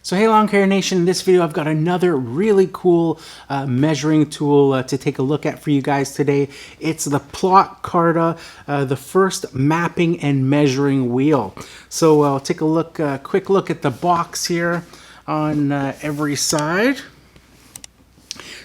So hey Lawn Care Nation, in this video I've got another really cool measuring tool to take a look at for you guys today. It's the Plott Carta, the first mapping and measuring wheel. So I'll take a quick look at the box here on every side.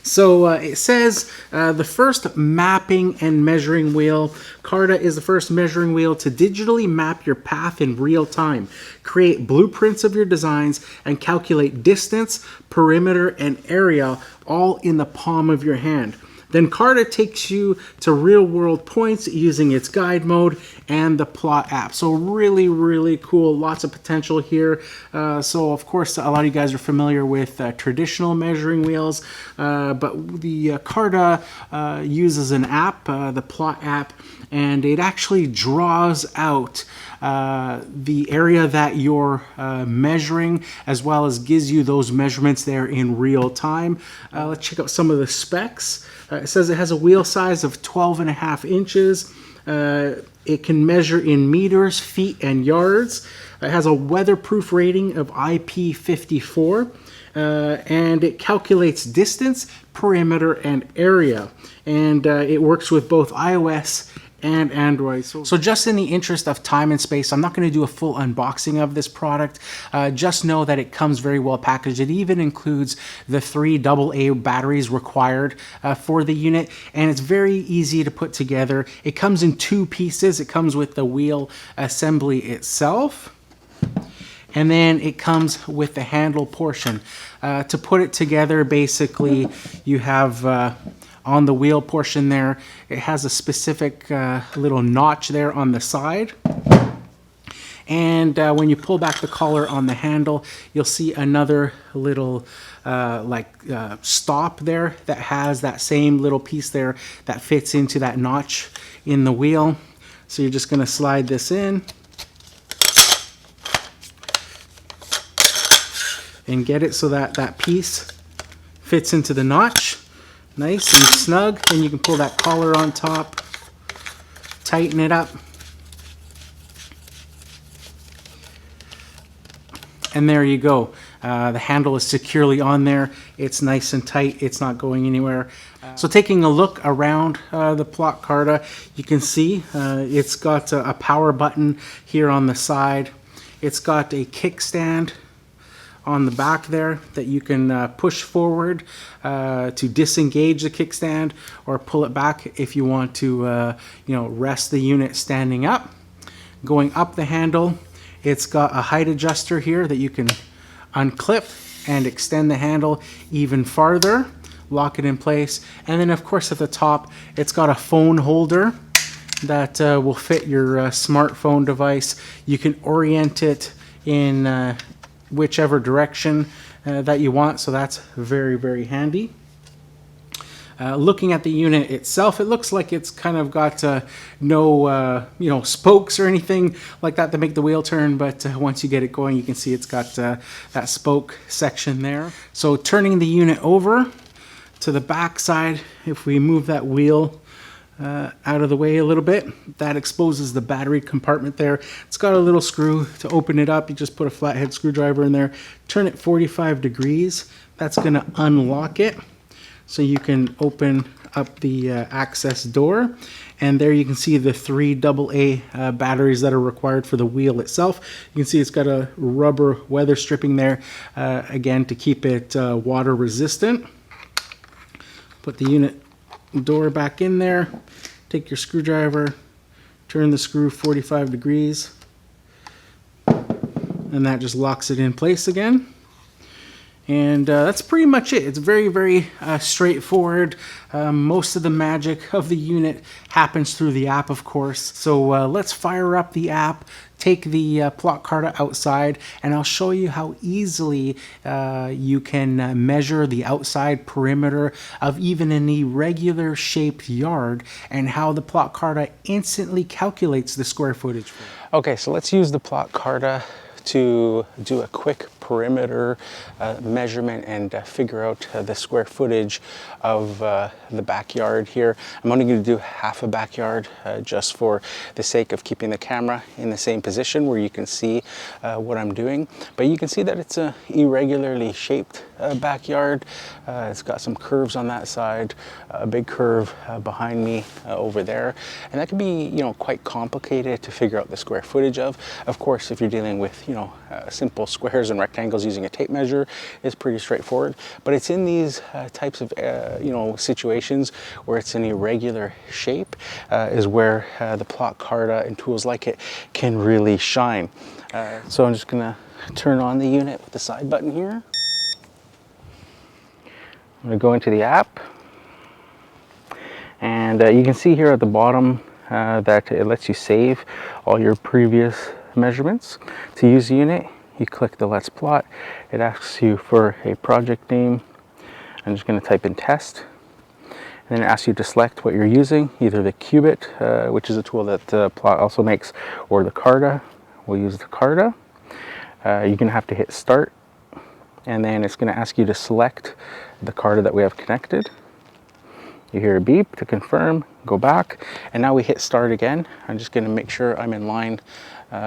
So it says the first mapping and measuring wheel. Carta is the first measuring wheel to digitally map your path in real time, create blueprints of your designs, and calculate distance, perimeter, and area all in the palm of your hand. Then Carta takes you to real-world points using its guide mode and the Plott app. So really, really cool. Lots of potential here. So of course, a lot of you guys are familiar with traditional measuring wheels, but the Carta uses an app, the Plott app, and it actually draws out the area that you're measuring, as well as gives you those measurements there in real time. Let's check out some of the specs. It says it has a wheel size of 12.5 inches. It can measure in meters, feet, and yards. It has a weatherproof rating of IP54. And it calculates distance, perimeter, and area. And it works with both iOS and Android. So just in the interest of time and space, I'm not going to do a full unboxing of this product. Just know that it comes very well packaged. It even includes the 3 AA batteries required for the unit, and it's very easy to put together. It comes in 2 pieces. It comes with the wheel assembly itself, and then it comes with the handle portion. To put it together, basically, you have on the wheel portion there, it has a specific little notch there on the side. And when you pull back the collar on the handle, you'll see another little stop there that has that same little piece there that fits into that notch in the wheel. So you're just going to slide this in and get it so that that piece fits into the notch. Nice and snug. Then you can pull that collar on top, tighten it up, and there you go. The handle is securely on there. It's nice and tight. It's not going anywhere. So taking a look around the Plott Carta, you can see it's got a power button here on the side. It's got a kickstand on the back there that you can push forward to disengage the kickstand, or pull it back if you want to rest the unit standing up. Going up the handle, it's got a height adjuster here that you can unclip and extend the handle even farther, lock it in place. And then of course at the top, it's got a phone holder that will fit your smartphone device. You can orient it in whichever direction that you want, so that's very, very handy. Looking at the unit itself, it looks like it's kind of got no spokes or anything like that to make the wheel turn, but once you get it going, you can see it's got that spoke section there. So turning the unit over to the back side, if we move that wheel out of the way a little bit, that exposes the battery compartment there. It's got a little screw to open it up. You just put a flathead screwdriver in there, turn it 45 degrees. That's going to unlock it, so you can open up the access door. And there you can see the 3 AA batteries that are required for the wheel itself. You can see it's got a rubber weather stripping there, again, to keep it water resistant. Put the unit door back in there, take your screwdriver, turn the screw 45 degrees, and that just locks it in place again. And that's pretty much it. It's very, very straightforward. Most of the magic of the unit happens through the app, of course. So let's fire up the app, take the Plott Carta outside, and I'll show you how easily you can measure the outside perimeter of even an irregular shaped yard, and how the Plott Carta instantly calculates the square footage for you. Okay, so let's use the Plott Carta to do a quick perimeter measurement and figure out the square footage of the backyard here. I'm only going to do half a backyard just for the sake of keeping the camera in the same position where you can see what I'm doing. But you can see that it's a irregularly shaped backyard. It's got some curves on that side, a big curve behind me over there, and that can be, you know, quite complicated to figure out the square footage of. Of course, if you're dealing with, you know, simple squares and rectangles using a tape measure, it's pretty straightforward. But it's in these types of you know, situations where it's an irregular shape is where the Plott Carta and tools like it can really shine. So I'm just gonna turn on the unit with the side button here. I'm going to go into the app, and you can see here at the bottom that it lets you save all your previous measurements. To use the unit, you click the Let's Plot. It asks you for a project name. I'm just going to type in test, and then it asks you to select what you're using, either the Cubit, which is a tool that Plott also makes, or the Carta. We'll use the Carta. You're going to have to hit start, and then it's going to ask you to select the Carta that we have connected. You hear a beep to confirm, go back, and now we hit start again. I'm just going to make sure I'm in line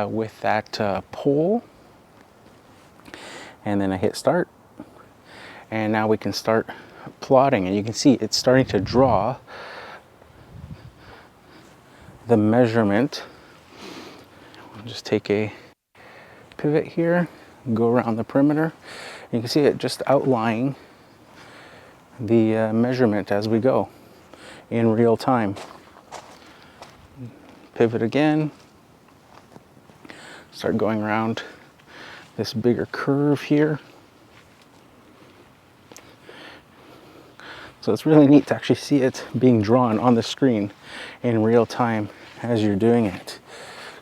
with that pole, and then I hit start, and now we can start plotting, and you can see it's starting to draw the measurement. I'll just take a pivot here, go around the perimeter. You can see it just outlining the measurement as we go in real time. Pivot again, start going around this bigger curve here. So it's really neat to actually see it being drawn on the screen in real time as you're doing it.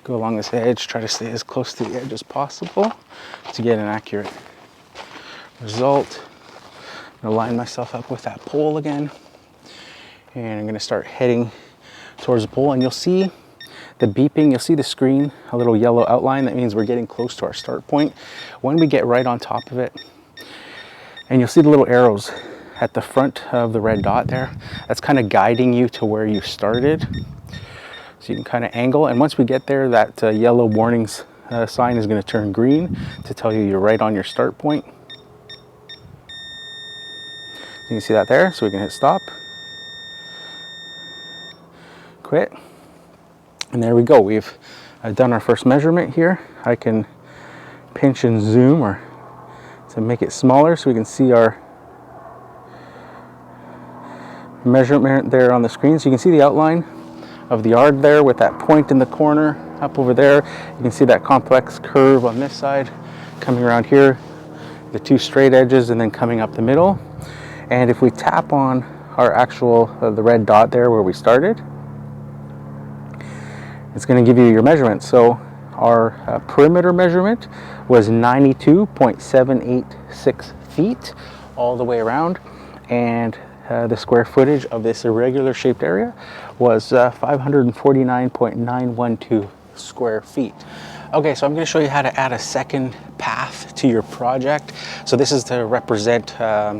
Go along this edge, try to stay as close to the edge as possible to get an accurate result. I'm going to line myself up with that pole again, and I'm going to start heading towards the pole, and you'll see the beeping, you'll see the screen, a little yellow outline. That means we're getting close to our start point. When we get right on top of it, and you'll see the little arrows at the front of the red dot there, that's kind of guiding you to where you started. So you can kind of angle, and once we get there, that yellow warnings sign is going to turn green to tell you you're right on your start point. You can see that there, so we can hit stop, quit, and there we go. We've done our first measurement here. I can pinch and zoom or to make it smaller so we can see our measurement there on the screen. So you can see the outline of the yard there with that point in the corner up over there. You can see that complex curve on this side coming around here, the two straight edges, and then coming up the middle. And if we tap on our actual, the red dot there where we started, it's going to give you your measurement. So our perimeter measurement was 92.786 feet all the way around, and the square footage of this irregular shaped area was 549.912 square feet. Okay, so I'm going to show you how to add a second path to your project. So this is to represent,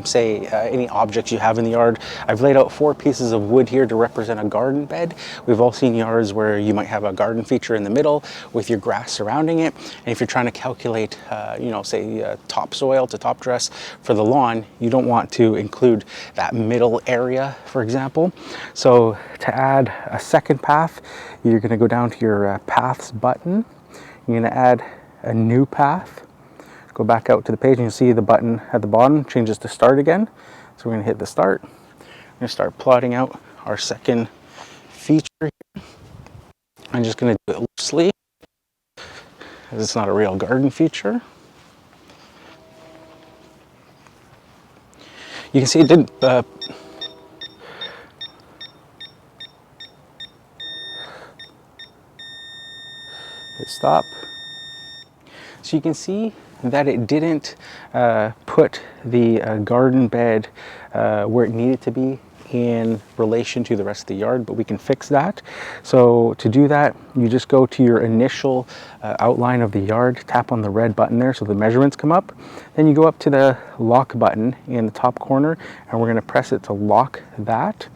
say, any objects you have in the yard. I've laid out 4 pieces of wood here to represent a garden bed. We've all seen yards where you might have a garden feature in the middle with your grass surrounding it. And if you're trying to calculate, you know, say topsoil to top dress for the lawn, you don't want to include that middle area, for example. So to add a second path, you're going to go down to your paths button. You're going to add a new path, go back out to the page, and you'll see the button at the bottom changes to start again. So we're going to hit the start. We're going to start plotting out our second feature here. I'm just going to do it loosely, as it's not a real garden feature. You can see it didn't hit stop. So you can see that it didn't put the garden bed where it needed to be in relation to the rest of the yard, but we can fix that. So to do that, you just go to your initial outline of the yard, tap on the red button there so the measurements come up. Then you go up to the lock button in the top corner, and we're going to press it to lock that.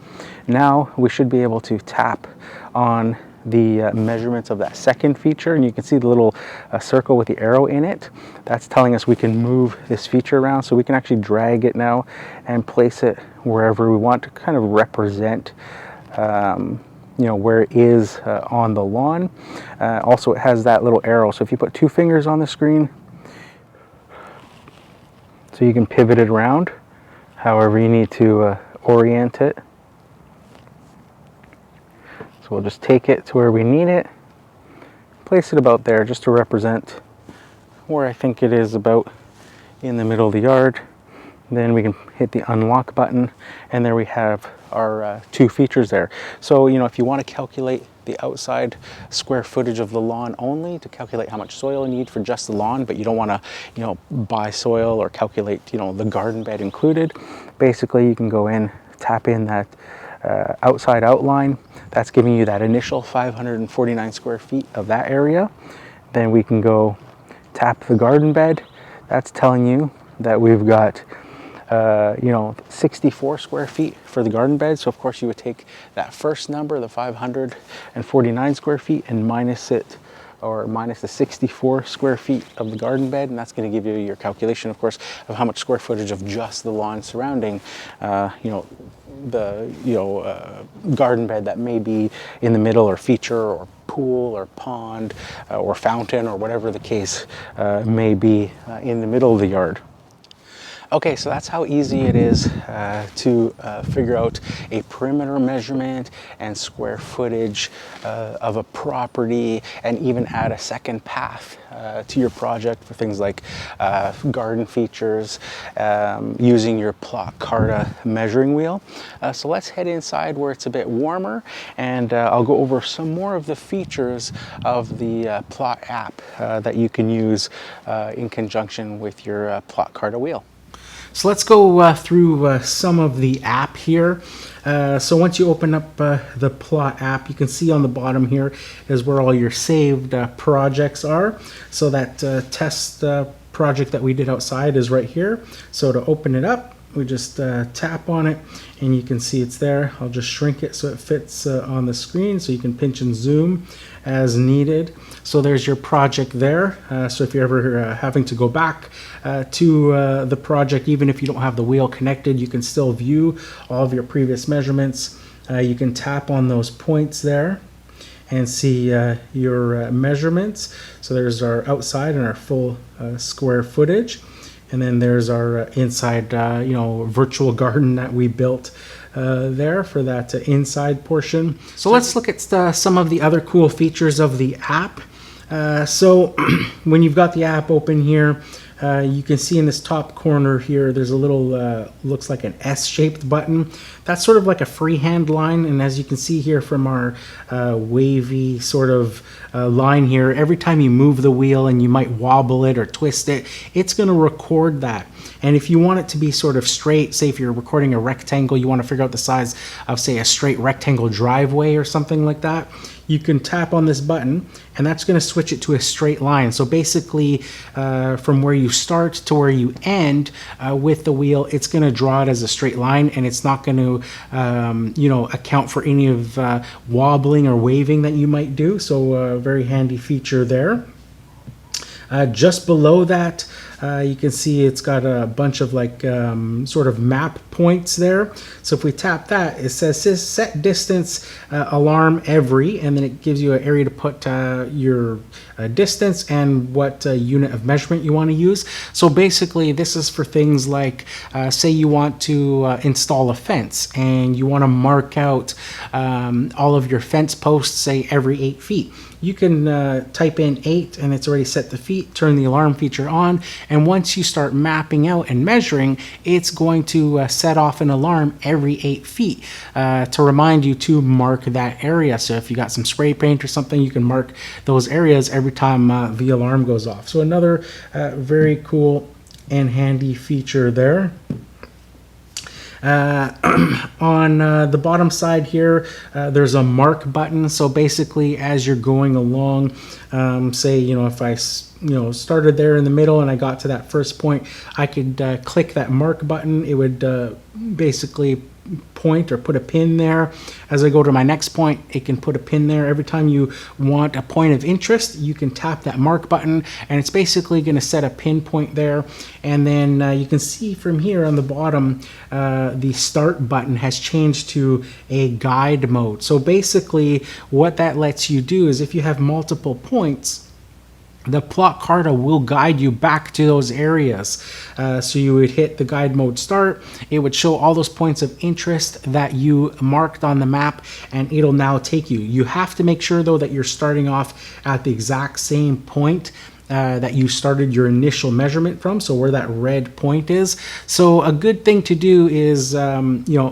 Now we should be able to tap on the measurements of that second feature, and you can see the little circle with the arrow in it. That's telling us we can move this feature around, so we can actually drag it now and place it wherever we want to kind of represent you know, where it is on the lawn. Also, it has that little arrow, so if you put 2 fingers on the screen, so you can pivot it around however you need to orient it. So we'll just take it to where we need it, place it about there just to represent where I think it is, about in the middle of the yard. Then we can hit the unlock button, and there we have our 2 features there. So, you know, if you want to calculate the outside square footage of the lawn only, to calculate how much soil you need for just the lawn, but you don't want to, you know, buy soil or calculate, you know, the garden bed included, basically you can go in, tap in that outside outline. That's giving you that initial 549 square feet of that area. Then we can go tap the garden bed. That's telling you that we've got you know, 64 square feet for the garden bed. So of course you would take that first number, the 549 square feet, and minus it, or minus the 64 square feet of the garden bed, and that's going to give you your calculation, of course, of how much square footage of just the lawn surrounding you know, the garden bed that may be in the middle, or feature, or pool, or pond, or fountain, or whatever the case may be in the middle of the yard. Okay, so that's how easy it is to figure out a perimeter measurement and square footage of a property, and even add a second path to your project for things like garden features, using your Plott Carta measuring wheel. So let's head inside where it's a bit warmer, and I'll go over some more of the features of the Plott app that you can use in conjunction with your Plott Carta wheel. So let's go through some of the app here. So once you open up the Plott app, you can see on the bottom here is where all your saved projects are. So that test project that we did outside is right here. So to open it up, we just tap on it, and you can see it's there. I'll just shrink it so it fits on the screen, so you can pinch and zoom as needed. So there's your project there. So if you're ever having to go back to the project, even if you don't have the wheel connected, you can still view all of your previous measurements. You can tap on those points there and see your measurements. So there's our outside and our full square footage. And then there's our inside, you know, virtual garden that we built there for that inside portion. So let's look at some of the other cool features of the app. So when you've got the app open here, you can see in this top corner here, there's a little, looks like an S-shaped button. That's sort of like a freehand line, and as you can see here from our wavy sort of line here, every time you move the wheel and you might wobble it or twist it, it's going to record that. And if you want it to be sort of straight, say if you're recording a rectangle, you want to figure out the size of, say, a straight rectangle driveway or something like that, you can tap on this button, and that's going to switch it to a straight line. So basically, from where you start to where you end with the wheel, it's going to draw it as a straight line, and it's not going to, you know, account for any of wobbling or waving that you might do. So a very handy feature there. Just below that, you can see it's got a bunch of like sort of map points there. So if we tap that, it says set distance alarm every, and then it gives you an area to put your distance and what unit of measurement you want to use. So basically this is for things like say you want to install a fence, and you want to mark out all of your fence posts, say every 8 feet. You can type in 8, and it's already set the feet, turn the alarm feature on, and once you start mapping out and measuring, it's going to set off an alarm every 8 feet to remind you to mark that area. So if you got some spray paint or something, you can mark those areas every time the alarm goes off. So another very cool and handy feature there. On the bottom side here, there's a mark button. So basically, as you're going along, say, if I started there in the middle and I got to that first point, I could click that mark button. It would basically point or put a pin there. As I go to my next point, it can put a pin there. Every time you want a point of interest, you can tap that mark button, and it's basically going to set a pinpoint there. And then you can see from here on the bottom, the start button has changed to a guide mode. So basically what that lets you do is if you have multiple points, the Plott Carta will guide you back to those areas. So you would hit the guide mode start. It would show all those points of interest that you marked on the map, and it'll now take you. You have to make sure though that you're starting off at the exact same point that you started your initial measurement from, so where that red point is. So a good thing to do is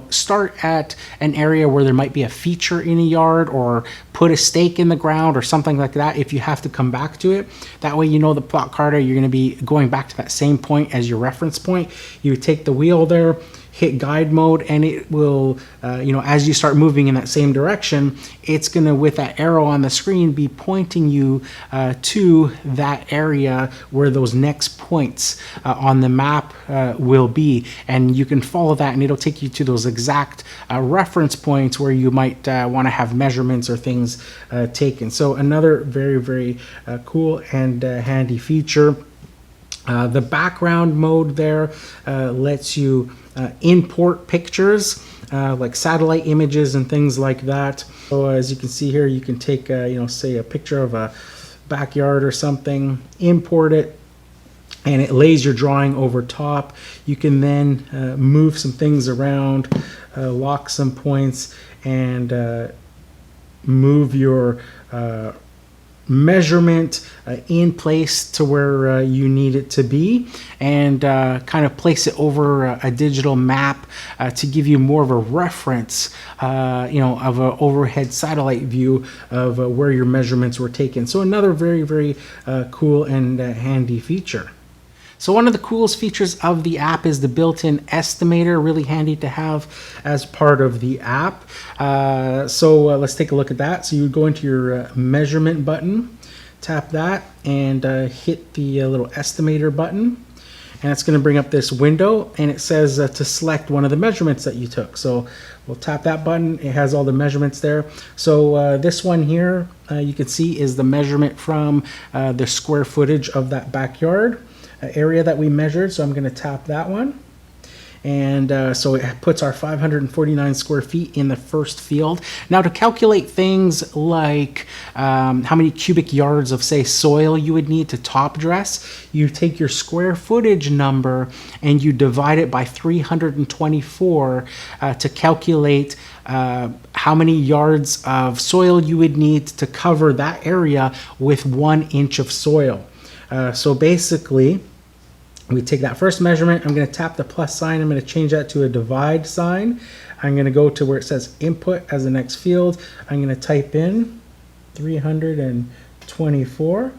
start at an area where there might be a feature in a yard, or put a stake in the ground or something like that if you have to come back to it. That way the Plott Carta, you're going to be going back to that same point as your reference point. You take the wheel there, hit guide mode, and it will, as you start moving in that same direction, it's going to, with that arrow on the screen, be pointing you to that area where those next points on the map will be. And you can follow that, and it'll take you to those exact reference points where you might want to have measurements or things taken. So another very, very cool and handy feature. The background mode there lets you import pictures like satellite images and things like that. So as you can see here, you can take say a picture of a backyard or something, import it, and it lays your drawing over top. You can then move some things around, lock some points, and move your measurement in place to where you need it to be, and kind of place it over a digital map to give you more of a reference, of an overhead satellite view of where your measurements were taken. So another very, very cool and handy feature. So one of the coolest features of the app is the built-in estimator, really handy to have as part of the app. So let's take a look at that. So you would go into your measurement button, tap that, and hit the little estimator button. And it's going to bring up this window, and it says to select one of the measurements that you took. So we'll tap that button. It has all the measurements there. So this one here, you can see, is the measurement from the square footage of that backyard area that we measured. So I'm going to tap that one, and so it puts our 549 square feet in the first field. Now, to calculate things like how many cubic yards of, say, soil you would need to top dress, you take your square footage number and you divide it by 324 to calculate how many yards of soil you would need to cover that area with 1 inch of soil. So basically, we take that first measurement. I'm going to tap the plus sign. I'm going to change that to a divide sign. I'm going to go to where it says input as the next field. I'm going to type in 324.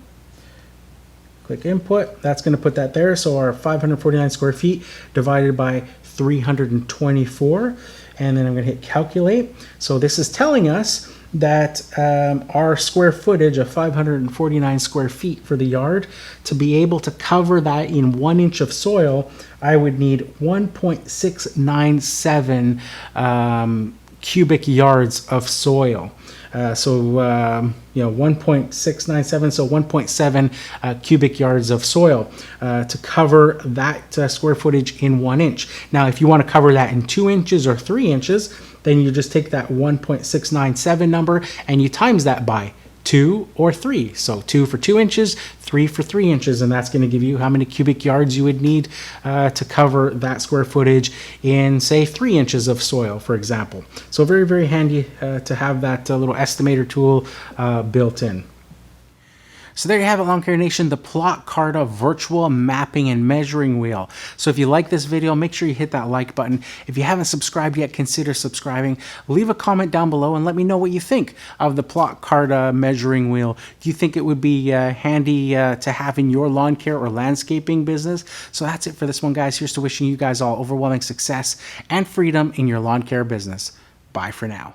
Click input. That's going to put that there. So our 549 square feet divided by 324. And then I'm going to hit calculate. So this is telling us that our square footage of 549 square feet for the yard, to be able to cover that in 1 inch of soil, I would need 1.697 cubic yards of soil. 1.697, so 1.7 cubic yards of soil to cover that square footage in 1 inch. Now, if you want to cover that in 2 inches or 3 inches, then you just take that 1.697 number and you times that by 2 or 3. So 2 for 2 inches, 3 for 3 inches, and that's going to give you how many cubic yards you would need to cover that square footage in, say, 3 inches of soil, for example. So very, very handy to have that little estimator tool built in. So there you have it, Lawn Care Nation, the Plott Carta virtual mapping and measuring wheel. So if you like this video, make sure you hit that like button. If you haven't subscribed yet, consider subscribing. Leave a comment down below and let me know what you think of the Plott Carta measuring wheel. Do you think it would be handy to have in your lawn care or landscaping business? So that's it for this one, guys. Here's to wishing you guys all overwhelming success and freedom in your lawn care business. Bye for now.